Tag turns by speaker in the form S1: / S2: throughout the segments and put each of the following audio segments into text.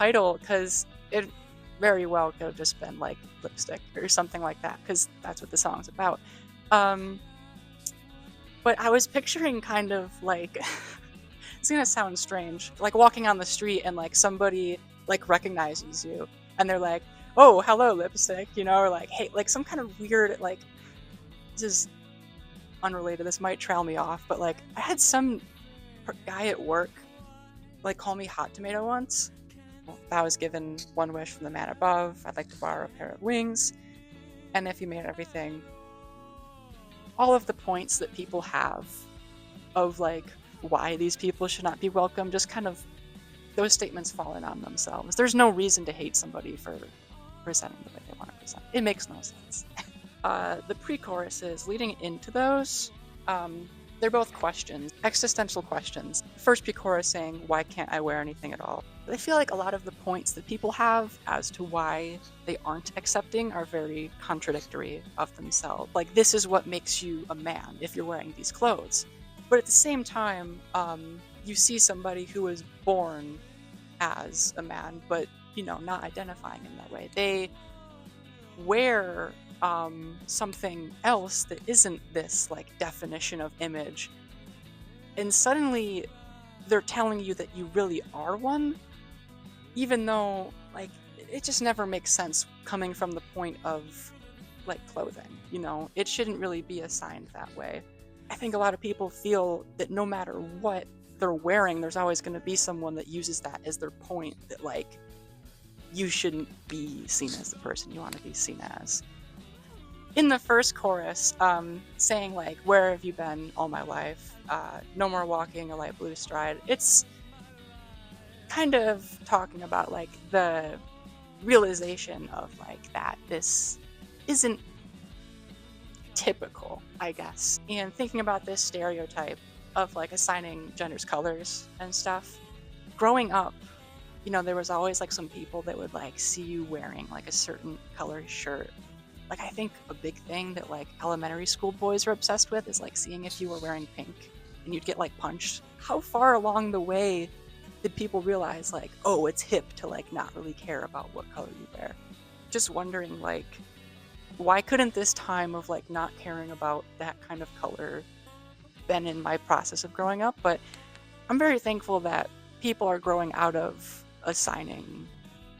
S1: title because it very well could have just been like lipstick or something like that, because that's what the song's about. But I was picturing kind of like it's gonna sound strange, like walking on the street and like somebody like recognizes you and they're like, "Oh, hello, lipstick," or like, "Hey," like some kind of weird, like, this is unrelated, this might trail me off, but like I had some guy at work like call me hot tomato once. I was given one wish from the man above. I'd like to borrow a pair of wings. And if you made everything, all of the points that people have of like why these people should not be welcome, just kind of those statements fall in on themselves. There's no reason to hate somebody for presenting the way they want to present. It makes no sense. The pre-choruses leading into those, they're both questions, existential questions. First pre-chorus saying, "Why can't I wear anything at all?" But I feel like a lot of the points that people have as to why they aren't accepting are very contradictory of themselves. Like, this is what makes you a man if you're wearing these clothes. But at the same time, you see somebody who was born as a man, but, not identifying in that way. They wear something else that isn't this like definition of image, and suddenly they're telling you that you really are one, even though like it just never makes sense coming from the point of like clothing. It shouldn't really be assigned that way. I think a lot of people feel that no matter what they're wearing, there's always going to be someone that uses that as their point, that like you shouldn't be seen as the person you want to be seen as. In the first chorus, saying like, "Where have you been all my life? No more walking a light blue stride." It's kind of talking about like the realization of like that this isn't typical, I guess, and thinking about this stereotype of like assigning genders colors and stuff. Growing up, there was always like some people that would like see you wearing like a certain color shirt. Like, I think a big thing that like elementary school boys are obsessed with is like seeing if you were wearing pink and you'd get like punched. How far along the way did people realize like, oh, it's hip to like not really care about what color you wear? Just wondering like, why couldn't this time of like not caring about that kind of color been in my process of growing up? But I'm very thankful that people are growing out of assigning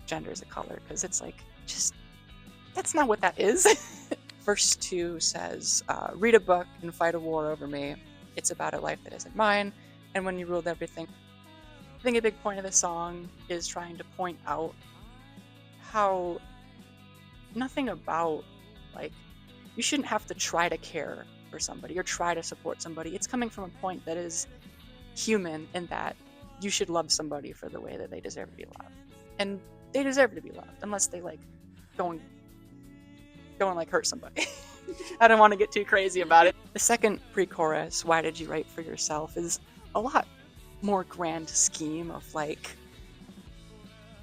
S1: genders a color, because it's like, just that's not what that is. Verse 2 says, "Read a book and fight a war over me. It's about a life that isn't mine. And when you ruled everything." I think a big point of the song is trying to point out how nothing about, like, you shouldn't have to try to care for somebody or try to support somebody. It's coming from a point that is human, in that you should love somebody for the way that they deserve to be loved. And they deserve to be loved, unless they, like, go and like hurt somebody. I don't want to get too crazy about it. The second pre-chorus, "Why did you write for yourself?" is a lot more grand scheme of like,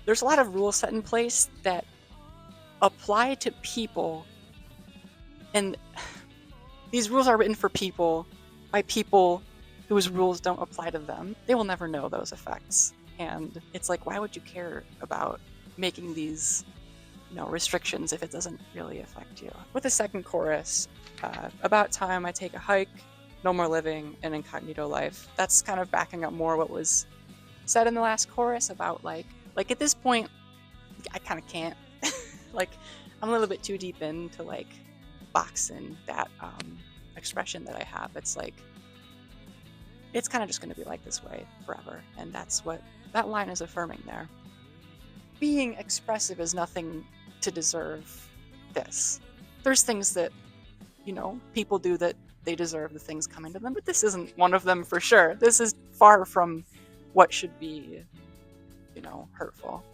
S1: there's a lot of rules set in place that apply to people, and these rules are written for people by people whose rules don't apply to them. They will never know those effects, and it's like, why would you care about making these restrictions if it doesn't really affect you? With the second chorus, "About time I take a hike, no more living an incognito life." That's kind of backing up more what was said in the last chorus about like at this point, I kind of can't. Like, I'm a little bit too deep into like boxing that expression that I have. It's like, it's kind of just going to be like this way forever, and that's what that line is affirming there. Being expressive is nothing to deserve this. There's things that, people do that they deserve the things coming to them, but this isn't one of them for sure. This is far from what should be, hurtful.